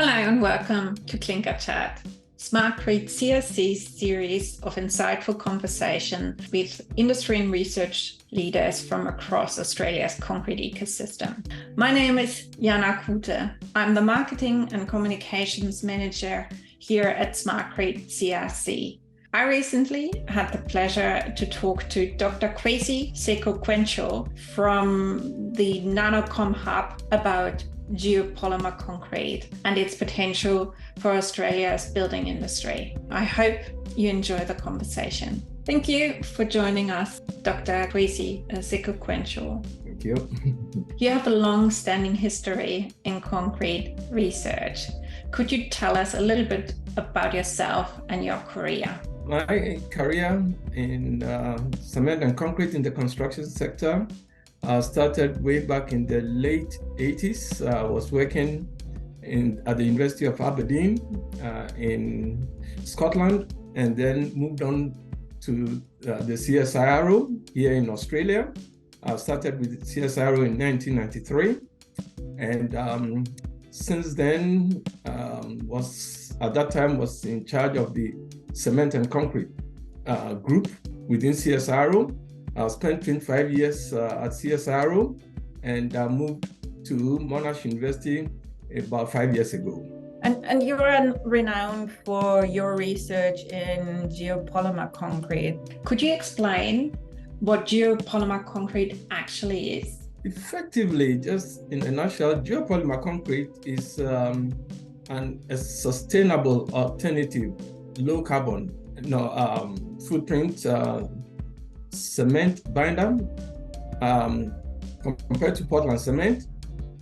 Hello and welcome to Clinker Chat, SmartCrete CRC's series of insightful conversation with industry and research leaders from across Australia's concrete ecosystem. My name is Jana Kuthe. I'm the Marketing and Communications Manager here at SmartCrete CRC. I recently had the pleasure to talk to Dr. Kwesi Sagoe-Crentsil from the NANOCOMM Hub about Geopolymer Concrete and its potential for Australia's building industry. I hope you enjoy the conversation. Thank you for joining us, Dr. Kwesi Sagoe-Crentsil. Thank you. You have a long-standing history in concrete research. Could you tell us a little bit about yourself and your career? My career in cement and concrete in the construction sector started way back in the late 80s. I was working at the University of Aberdeen in Scotland, and then moved on to the CSIRO here in Australia. I started with CSIRO in 1993, and since then was in charge of the cement and concrete group within CSIRO. I spent 25 years at CSIRO, and moved to Monash University about 5 years ago. And you are renowned for your research in geopolymer concrete. Could you explain what geopolymer concrete actually is? Effectively, just in a nutshell, geopolymer concrete is a sustainable alternative, low carbon footprint cement binder compared to Portland cement.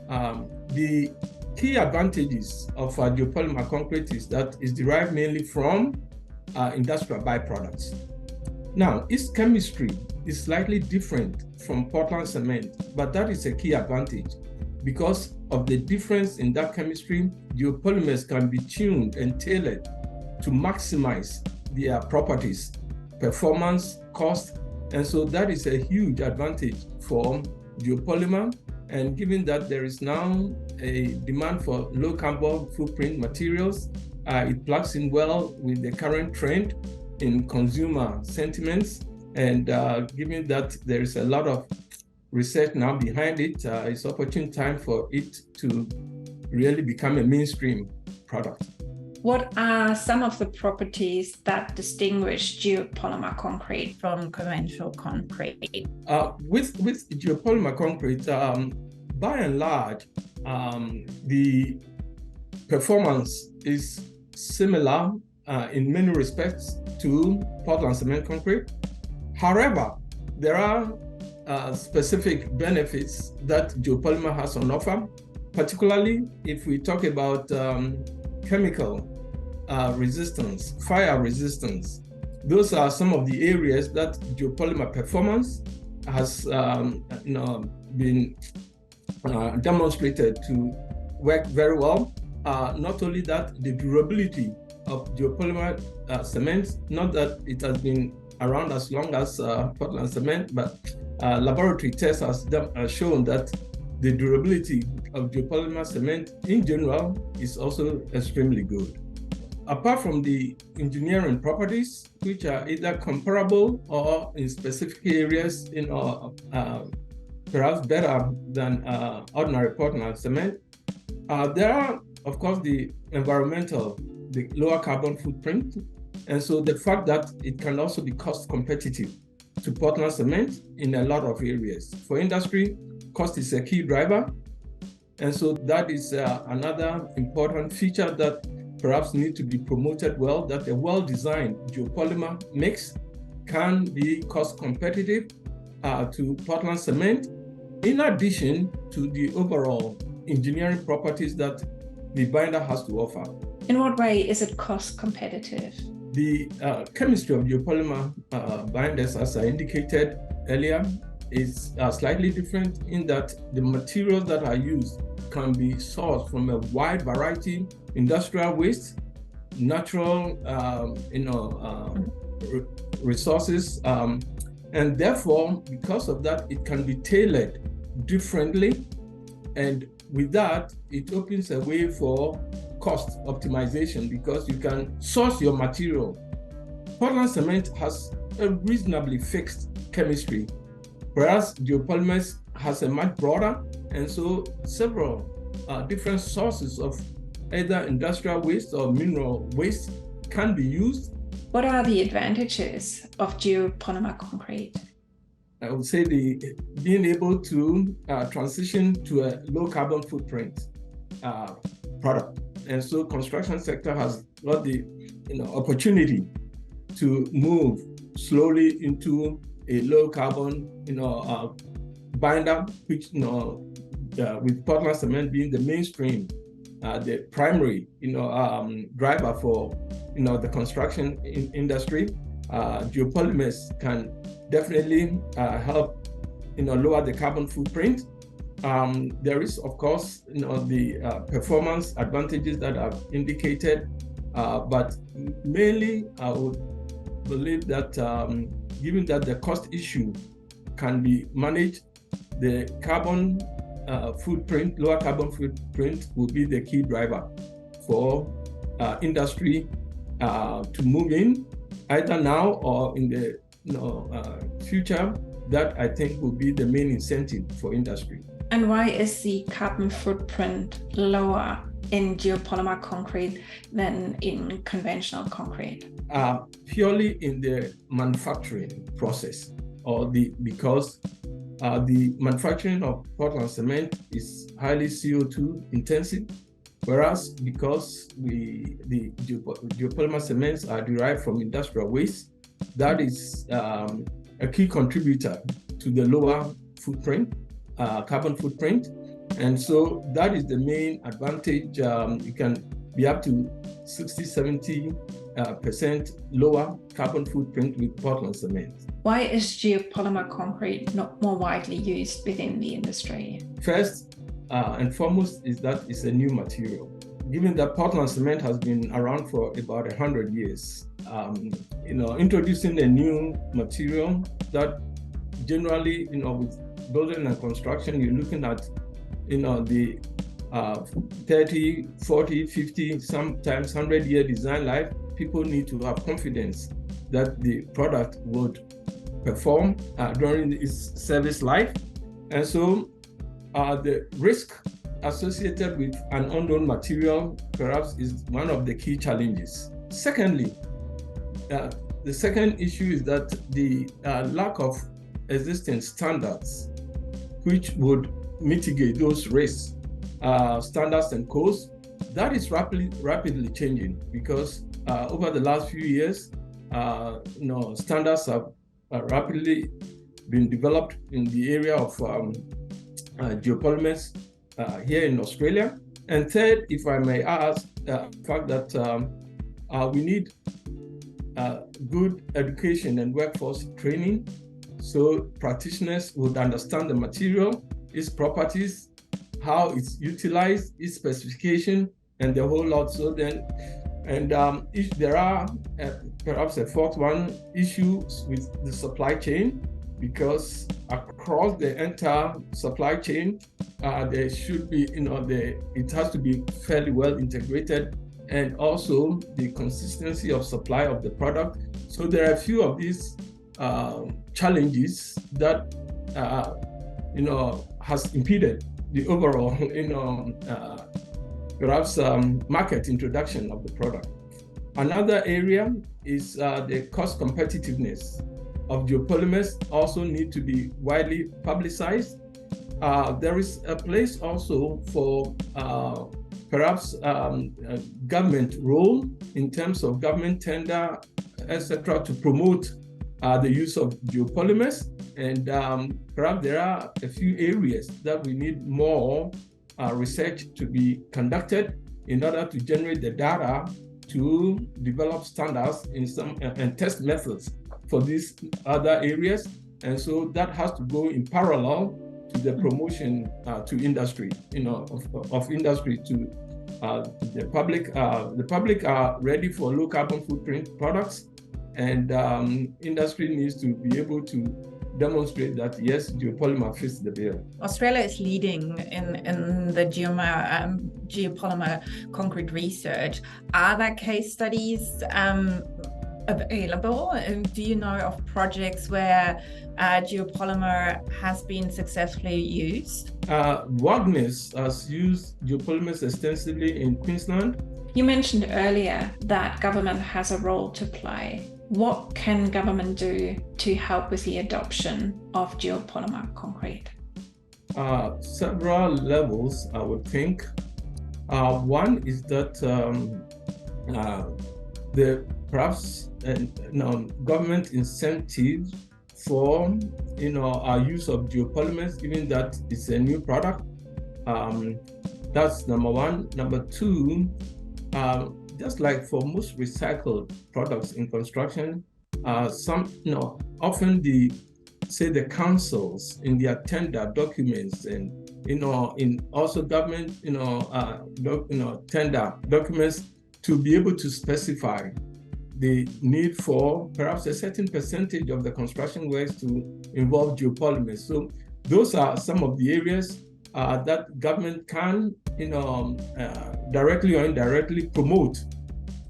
The key advantages of geopolymer concrete is that it's derived mainly from industrial byproducts. Now, its chemistry is slightly different from Portland cement, but that is a key advantage. Because of the difference in that chemistry, geopolymers can be tuned and tailored to maximize their properties, performance, cost, and so that is a huge advantage for geopolymer. And given that there is now a demand for low carbon footprint materials, it plugs in well with the current trend in consumer sentiments. And given that there is a lot of research now behind it, it's opportune time for it to really become a mainstream product. What are some of the properties that distinguish geopolymer concrete from conventional concrete? With geopolymer concrete, by and large, the performance is similar in many respects to Portland cement concrete. However, there are specific benefits that geopolymer has on offer, particularly if we talk about chemical resistance, fire resistance. Those are some of the areas that geopolymer performance has been demonstrated to work very well. Not only that, the durability of geopolymer cement, not that it has been around as long as Portland cement, but laboratory tests have shown that the durability of geopolymer cement in general is also extremely good. Apart from the engineering properties, which are either comparable or in specific areas, perhaps better than ordinary Portland cement, there are, of course, the environmental, the lower carbon footprint. And so the fact that it can also be cost competitive to Portland cement in a lot of areas. For industry, cost is a key driver. And so that is another important feature that perhaps need to be promoted well, that a well-designed geopolymer mix can be cost competitive to Portland cement, in addition to the overall engineering properties that the binder has to offer. In what way is it cost competitive? The chemistry of geopolymer binders, as I indicated earlier, is slightly different in that the materials that are used can be sourced from a wide variety: industrial waste, natural resources, and therefore, because of that, it can be tailored differently, and with that, it opens a way for cost optimization because you can source your material. Portland cement has a reasonably fixed chemistry, whereas geopolymers has a much broader, and so several different sources of either industrial waste or mineral waste can be used. What are the advantages of geopolymer concrete? I would say being able to transition to a low carbon footprint product. And so construction sector has got the opportunity to move slowly into a low carbon binder, which with Portland cement being the mainstream, the primary driver for the construction industry. Geopolymers can definitely help lower the carbon footprint. There is, of course, the performance advantages that I've indicated, but mainly I would believe that given that the cost issue can be managed, the carbon footprint, lower carbon footprint, will be the key driver for industry to move in, either now or in the future. That I think will be the main incentive for industry. And why is the carbon footprint lower in geopolymer concrete than in conventional concrete? Purely in the manufacturing process, because the manufacturing of Portland cement is highly CO2 intensive, whereas because the geopolymer cements are derived from industrial waste, that is a key contributor to the lower footprint, carbon footprint. And so that is the main advantage. You can be up to 60-70% lower carbon footprint with Portland cement. Why is geopolymer concrete not more widely used within the industry? First and foremost is that it's a new material. Given that Portland cement has been around for about 100 years, introducing a new material that generally, with building and construction, you're looking at, the 30, 40, 50, sometimes 100-year design life. People need to have confidence that the product would perform during its service life. And so the risk associated with an unknown material perhaps is one of the key challenges. Secondly, the second issue is that the lack of existing standards which would mitigate those risks, standards and codes, that is rapidly changing because over the last few years, standards have rapidly been developed in the area of geopolymers here in Australia. And third, if I may add, the fact that we need good education and workforce training so practitioners would understand the material, its properties, how it's utilized, its specification, and the whole lot. So then, if there are perhaps a fourth one, issues with the supply chain, because across the entire supply chain, there should be, it has to be fairly well integrated, and also the consistency of supply of the product. So there are a few of these challenges that, has impeded the overall, perhaps market introduction of the product. Another area is the cost competitiveness of geopolymers also need to be widely publicized. There is a place also for perhaps government role in terms of government tender, etc., to promote the use of geopolymers. And perhaps there are a few areas that we need more research to be conducted in order to generate the data to develop standards and test methods for these other areas. And so that has to go in parallel to the promotion to industry, of industry to the public. The public are ready for low carbon footprint products, and industry needs to be able to demonstrate that, yes, geopolymer fits the bill. Australia is leading in the geopolymer concrete research. Are there case studies available? Do you know of projects where geopolymer has been successfully used? Wagners has used geopolymers extensively in Queensland. You mentioned earlier that government has a role to play. What can government do to help with the adoption of geopolymer concrete? Several levels, I would think. One is that perhaps government incentives for our use of geopolymers, given that it's a new product. That's number one. Number two, just like for most recycled products in construction, often the councils in their tender documents and in also government tender documents to be able to specify the need for perhaps a certain percentage of the construction works to involve geopolymers. So those are some of the areas that government can directly or indirectly promote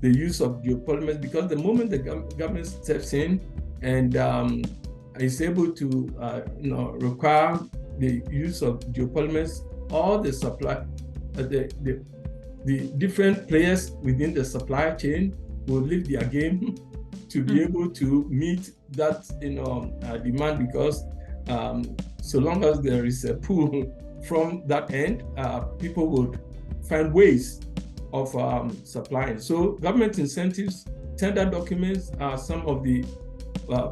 the use of geopolymers, because the moment the government steps in and is able to require the use of geopolymers, all the supply, the different players within the supply chain will lift their game to be able to meet that demand, because so long as there is a pull from that end, people would find ways of supplying. So government incentives, tender documents are some of the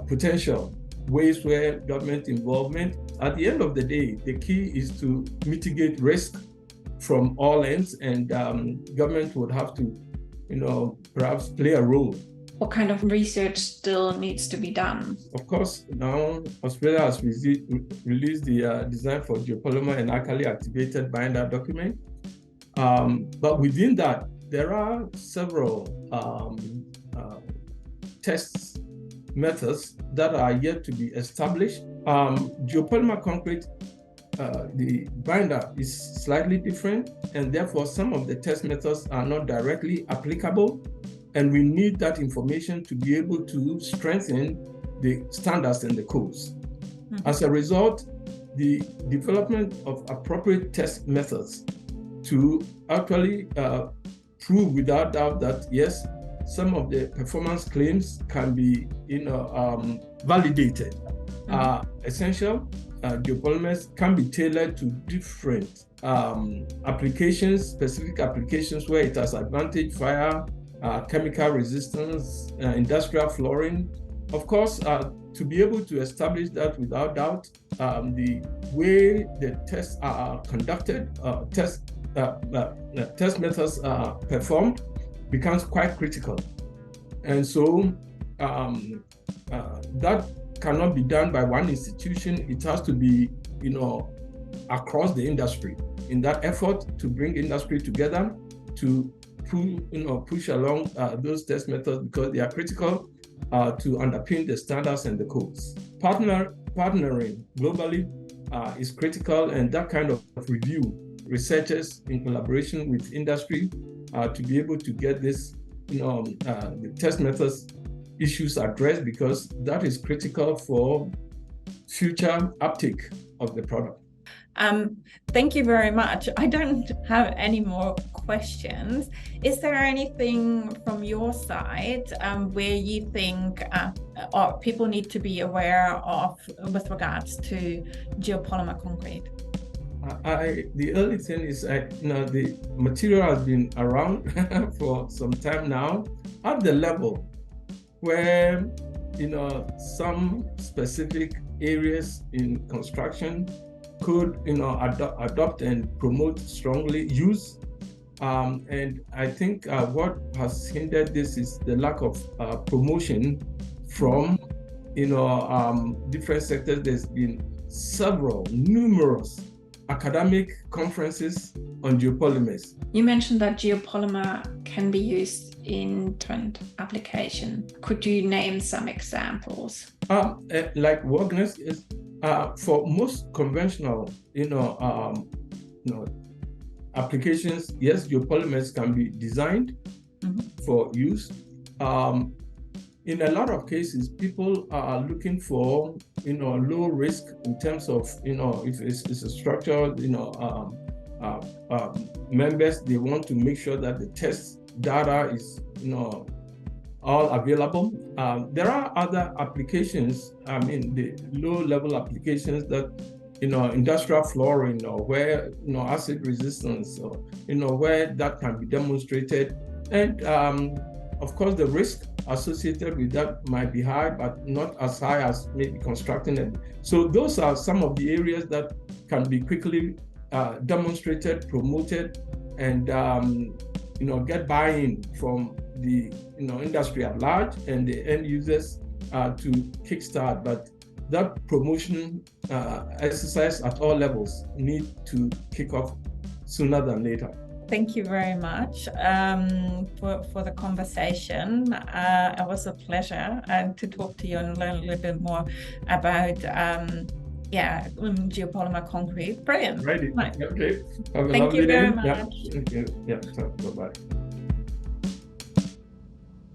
potential ways where government involvement. At the end of the day, the key is to mitigate risk from all ends, and government would have to perhaps play a role. What kind of research still needs to be done? Of course, now Australia has released the design for geopolymer and alkali activated binder document. But within that, there are several test methods that are yet to be established. Geopolymer concrete, the binder is slightly different, and therefore some of the test methods are not directly applicable, and we need that information to be able to strengthen the standards and the codes. As a result, the development of appropriate test methods to actually prove without doubt that yes, some of the performance claims can be validated are essential. Geopolymers can be tailored to different applications, specific applications where it has advantage, fire, chemical resistance, industrial flooring. Of course, to be able to establish that without doubt, the way the tests are conducted, test methods are performed becomes quite critical. And so that cannot be done by one institution. It has to be, across the industry in that effort to bring industry together to push along those test methods, because they are critical to underpin the standards and the codes. Partnering globally is critical, and that kind of review, researchers in collaboration with industry to be able to get this, the test methods issues addressed, because that is critical for future uptake of the product. Thank you very much. I don't have any more questions. Is there anything from your side where you think people need to be aware of with regards to geopolymer concrete? The early thing is, the material has been around for some time now at the level where, some specific areas in construction could, adopt and promote strongly use. And I think what has hindered this is the lack of promotion from, different sectors. There's been numerous academic conferences on geopolymers. You mentioned that geopolymer can be used in different application. Could you name some examples? Like woodness is for most conventional, applications. Yes, geopolymers can be designed for use. In a lot of cases, people are looking for, low risk in terms of, if it's a structure, members, they want to make sure that the test data is, all available. There are other applications, the low-level applications that, industrial flooring, or where, acid resistance, or, where that can be demonstrated. And of course, the risk associated with that might be high, but not as high as maybe constructing it. So those are some of the areas that can be quickly demonstrated, promoted, and get buy-in from the industry at large and the end users to kickstart. But that promotion exercise at all levels need to kick off sooner than later. Thank you very much for the conversation. It was a pleasure to talk to you and learn a little bit more about geopolymer concrete. Brilliant. Right. Right. Okay. Have a Thank lovely you very day. much. Yeah. Thank you. Yeah. Bye-bye.